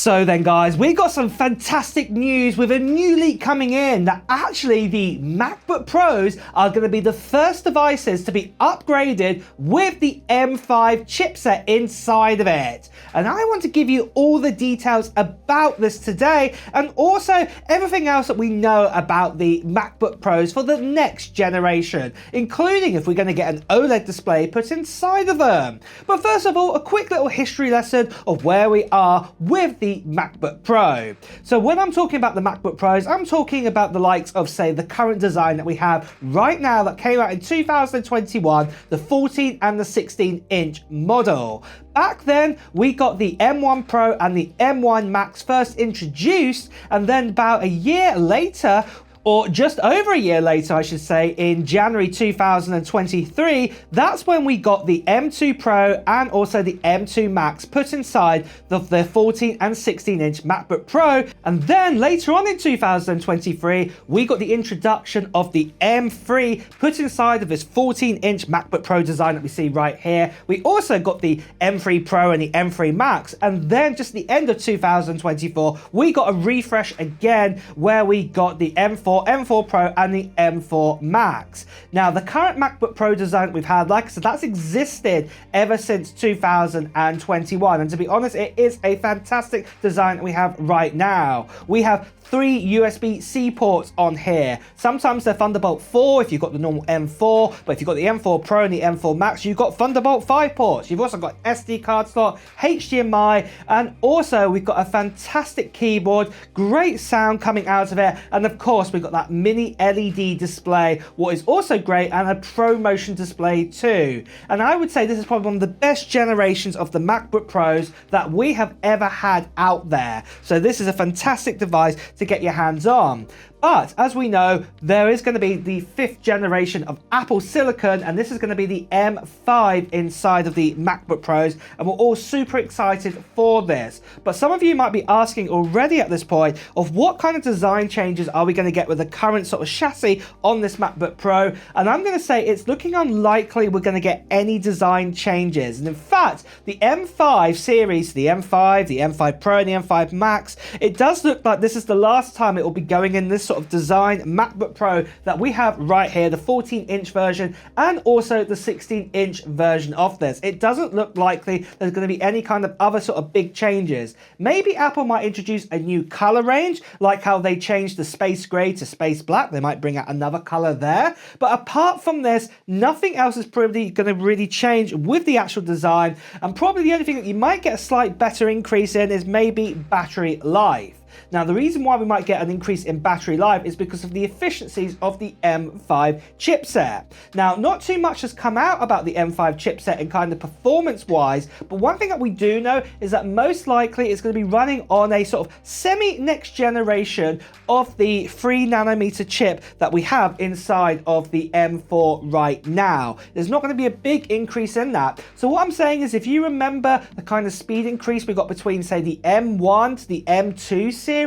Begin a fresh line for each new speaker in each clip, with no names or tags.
So then guys, we got some fantastic news with a new leak coming in that actually the MacBook Pros are going to be the first devices to be upgraded with the M5 chipset inside of it. And I want to give you all the details about this today and also everything else that we know about the MacBook Pros for the next generation, including if we're going to get an OLED display put inside of them. But first of all, a quick little history lesson of where we are with the MacBook Pro. So when I'm talking about the MacBook Pros, I'm talking about the likes of, say, the current design that we have right now that came out in 2021, the 14 and the 16-inch model. Back then, we got the M1 Pro and the M1 Max first introduced, and then about a year later, or just over a year later, I should say, in January 2023, that's when we got the M2 Pro and also the M2 Max put inside of the 14 and 16-inch MacBook Pro. And then later on in 2023, we got the introduction of the M3 put inside of this 14-inch MacBook Pro design that we see right here. We also got the M3 Pro and the M3 Max. And then just the end of 2024, we got a refresh again where we got the M4 Pro and the M4 Max. Now, the current MacBook Pro design that we've had, like I said, that's existed ever since 2021. And to be honest, it is a fantastic design that we have right now. We have 3 USB-C ports on here. Sometimes they're Thunderbolt 4 if you've got the normal M4, but if you've got the M4 Pro and the M4 Max, you've got Thunderbolt 5 ports. You've also got SD card slot, HDMI, and also we've got a fantastic keyboard, great sound coming out of it, and of course we've got that mini LED display, what is also great, and a Pro Motion display too. And I would say this is probably one of the best generations of the MacBook Pros that we have ever had out there. So this is a fantastic device to get your hands on. But as we know, there is going to be the 5th generation of Apple Silicon, and this is going to be the M5 inside of the MacBook Pros, and we're all super excited for this. But some of you might be asking already at this point of what kind of design changes are we going to get with the current sort of chassis on this MacBook Pro, and I'm going to say it's looking unlikely we're going to get any design changes. And in fact, the M5 series, the M5, the M5 Pro and the M5 Max, it does look like this is the last time it will be going in this sort of design MacBook Pro that we have right here, the 14-inch version and also the 16-inch version of this. It doesn't look likely there's going to be any kind of other sort of big changes. Maybe Apple might introduce a new color range, like how they changed the space gray to space black. They might bring out another color there. But apart from this, nothing else is probably going to really change with the actual design. And probably the only thing that you might get a slight better increase in is maybe battery life. Now, the reason why we might get an increase in battery life is because of the efficiencies of the M5 chipset. Now, not too much has come out about the M5 chipset and kind of performance-wise, but one thing that we do know is that most likely it's going to be running on a sort of semi-next generation of the 3nm chip that we have inside of the M4 right now. There's not going to be a big increase in that. So what I'm saying is, if you remember the kind of speed increase we got between, say, the M1 to the M2 series,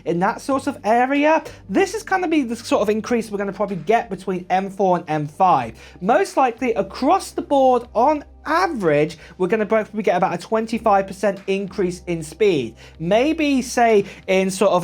in that sort of area, this is going to be the sort of increase we're going to probably get between M4 and M5. Most likely across the board on average, we're going to probably get about a 25% increase in speed. Maybe say in sort of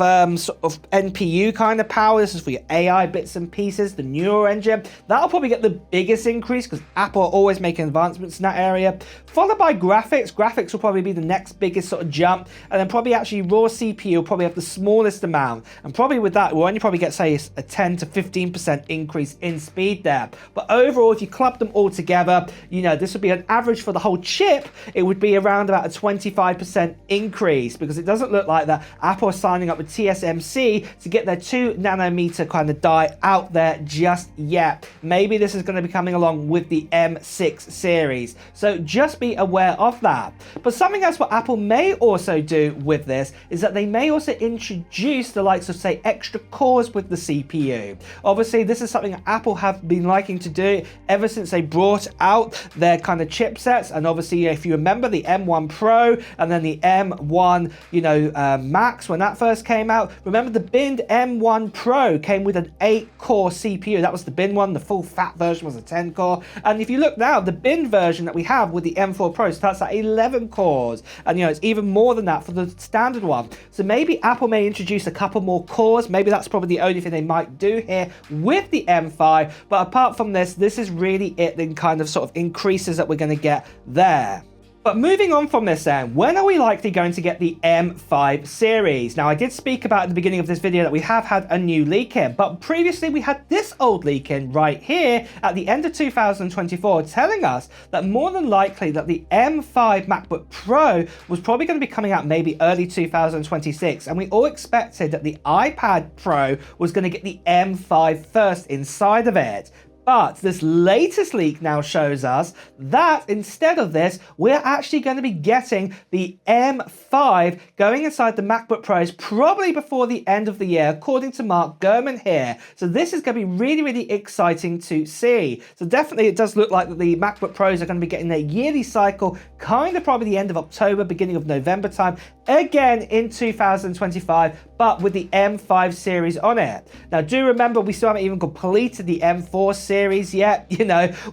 NPU kind of power, this is for your AI bits and pieces, the neural engine, that'll probably get the biggest increase because Apple are always making advancements in that area, followed by graphics. Graphics will probably be the next biggest sort of jump, and then probably actually raw CPU will probably have the smallest amount, and probably with that we'll only probably get, say, a 10 to 15% increase in speed there. But overall, if you club them all together, you know, this would be an average for the whole chip, it would be around about a 25% increase, because it doesn't look like that Apple are signing up with TSMC to get their 2nm kind of die out there just yet. Maybe this is going to be coming along with the M6 series, so just be aware of that. But something else what Apple may also do with this is that they may also introduce the likes of, say, extra cores with the CPU. Obviously, this is something that Apple have been liking to do ever since they brought out their kind of chipsets. And obviously, if you remember the M1 Pro and then the M1, Max, when that first came out, remember the binned M1 Pro came with an 8-core CPU. That was the bin one. The full fat version was a 10-core. And if you look now, the bin version that we have with the M4 Pro starts at 11 cores. And it's even more than that for the standard one. So maybe Apple may introduce a couple more cores. Maybe that's probably the only thing they might do here with the M5. But apart from this is really it, then kind of sort of increases that we're going to get there. But moving on from this then, when are we likely going to get the M5 series? Now, I did speak about at the beginning of this video that we have had a new leak in, but previously we had this old leak in right here at the end of 2024 telling us that more than likely that the M5 MacBook Pro was probably going to be coming out maybe early 2026, and we all expected that the iPad Pro was going to get the M5 first inside of it. But this latest leak now shows us that instead of this, we're actually going to be getting the M5 going inside the MacBook Pros probably before the end of the year, according to Mark Gurman here. So this is going to be really, really exciting to see. So definitely it does look like that the MacBook Pros are going to be getting their yearly cycle kind of probably the end of October, beginning of November time, again in 2025, but with the M5 series on it. Now, do remember, we still haven't even completed the M4 series yet.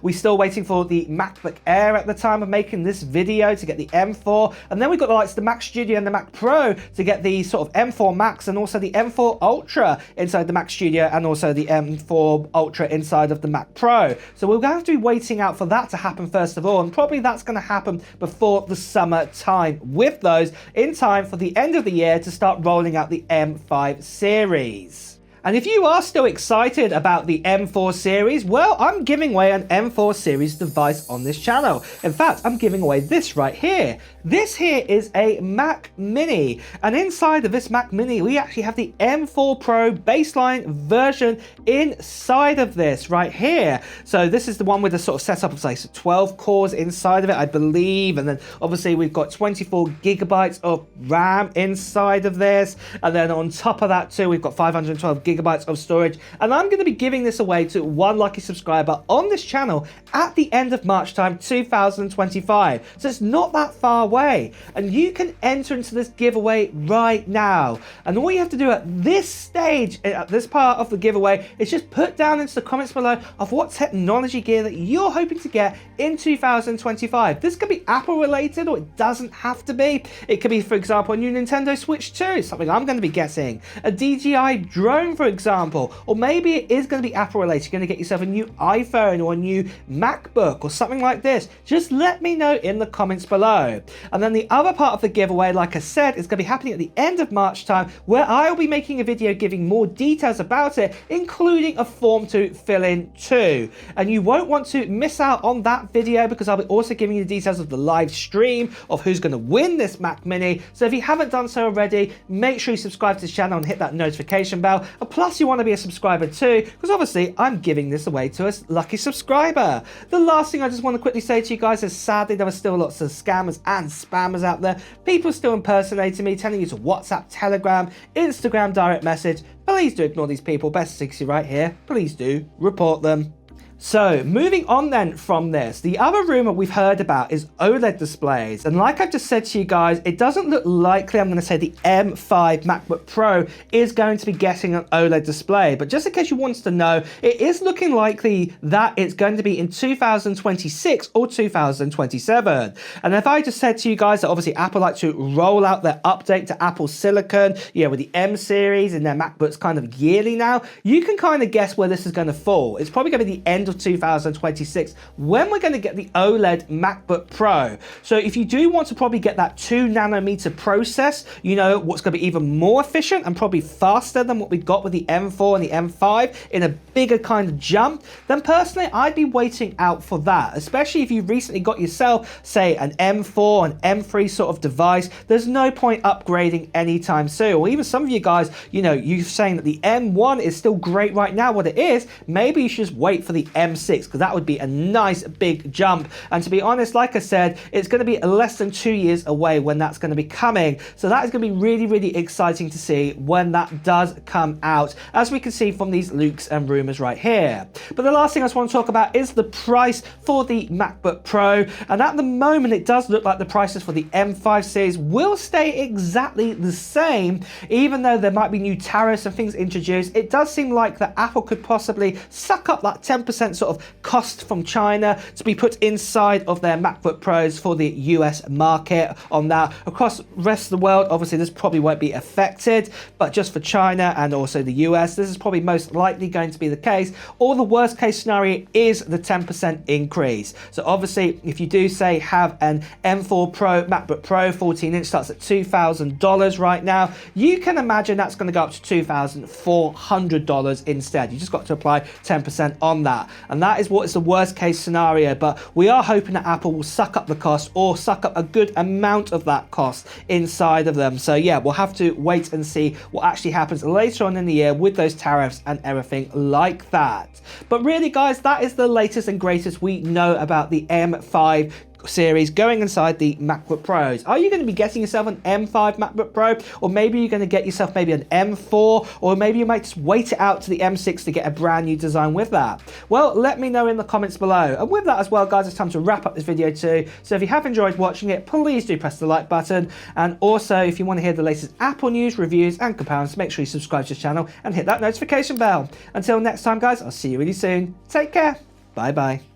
We're still waiting for the MacBook Air at the time of making this video to get the M4. And then we've got the likes of the Mac Studio and the Mac Pro to get the sort of M4 Max and also the M4 Ultra inside the Mac Studio and also the M4 Ultra inside of the Mac Pro. So we're going to have to be waiting out for that to happen first of all. And probably that's going to happen before the summer time with those in time for the end of the year to start rolling out the M5 series. And if you are still excited about the M4 series, well, I'm giving away an M4 series device on this channel. In fact, I'm giving away this right here. This here is a Mac Mini. And inside of this Mac Mini, we actually have the M4 Pro baseline version inside of this right here. So this is the one with the sort of setup of like 12 cores inside of it, I believe. And then obviously we've got 24 gigabytes of RAM inside of this. And then on top of that too, we've got 512 gigabytes of storage, and I'm going to be giving this away to one lucky subscriber on this channel at the end of March time 2025. So it's not that far away, and you can enter into this giveaway right now. And all you have to do at this stage, at this part of the giveaway, is just put down into the comments below of what technology gear that you're hoping to get in 2025. This could be Apple related, or it doesn't have to be. It could be, for example, a new Nintendo Switch 2, something I'm going to be getting, a DJI drone, for example, or maybe it is going to be Apple related. You're going to get yourself a new iPhone or a new MacBook or something like this. Just let me know in the comments below. And then the other part of the giveaway, like I said, is going to be happening at the end of March time, where I'll be making a video giving more details about it, including a form to fill in too. And you won't want to miss out on that video, because I'll be also giving you the details of the live stream of who's going to win this Mac Mini. So if you haven't done so already, make sure you subscribe to this channel and hit that notification bell. Plus, you want to be a subscriber too, because obviously I'm giving this away to a lucky subscriber. The last thing I just want to quickly say to you guys is, sadly, there are still lots of scammers and spammers out there. People still impersonating me, telling you to WhatsApp, Telegram, Instagram direct message. Please do ignore these people. Best 60 right here. Please do report them. So moving on then from this, the other rumor we've heard about is OLED displays. And like I've just said to you guys, it doesn't look likely, I'm going to say, the M5 MacBook Pro is going to be getting an OLED display. But just in case you wanted to know, it is looking likely that it's going to be in 2026 or 2027. And if I just said to you guys that obviously Apple like to roll out their update to Apple Silicon, with the M series and their MacBooks kind of yearly now, you can kind of guess where this is going to fall. It's probably going to be the end of 2026 when we're going to get the OLED MacBook Pro. So if you do want to probably get that 2nm process, what's going to be even more efficient and probably faster than what we got with the M4 and the M5 in a bigger kind of jump, then personally I'd be waiting out for that, especially if you've recently got yourself, say, an M4, an M3 sort of device. There's no point upgrading anytime soon. Or even some of you guys, you're saying that the M1 is still great right now, what it is, maybe you should just wait for the M6, because that would be a nice big jump. And to be honest, like I said, it's going to be less than 2 years away when that's going to be coming. So that is going to be really, really exciting to see when that does come out, as we can see from these leaks and rumors right here. But the last thing I just want to talk about is the price for the MacBook Pro. And at the moment, it does look like the prices for the M5 series will stay exactly the same, even though there might be new tariffs and things introduced. It does seem like that Apple could possibly suck up that 10% sort of cost from China to be put inside of their MacBook Pros for the US market on that. Across the rest of the world, obviously this probably won't be affected, but just for China and also the US, this is probably most likely going to be the case. Or the worst case scenario is the 10% increase. So obviously, if you do say have an M4 Pro, MacBook Pro 14-inch starts at $2,000 right now, you can imagine that's going to go up to $2,400 instead. You just got to apply 10% on that. And that is what is the worst case scenario, but we are hoping that Apple will suck up the cost or suck up a good amount of that cost inside of them. So yeah, we'll have to wait and see what actually happens later on in the year with those tariffs and everything like that. But really guys, that is the latest and greatest we know about the M5 series going inside the MacBook Pros. Are you going to be getting yourself an M5 MacBook Pro, or maybe you're going to get yourself maybe an M4, or maybe you might just wait it out to the M6 to get a brand new design with that? Well, let me know in the comments below. And with that as well, guys, it's time to wrap up this video too. So if you have enjoyed watching it, please do press the like button. And also, if you want to hear the latest Apple news, reviews and comparisons, make sure you subscribe to the channel and hit that notification bell. Until next time, guys, I'll see you really soon. Take care. Bye bye.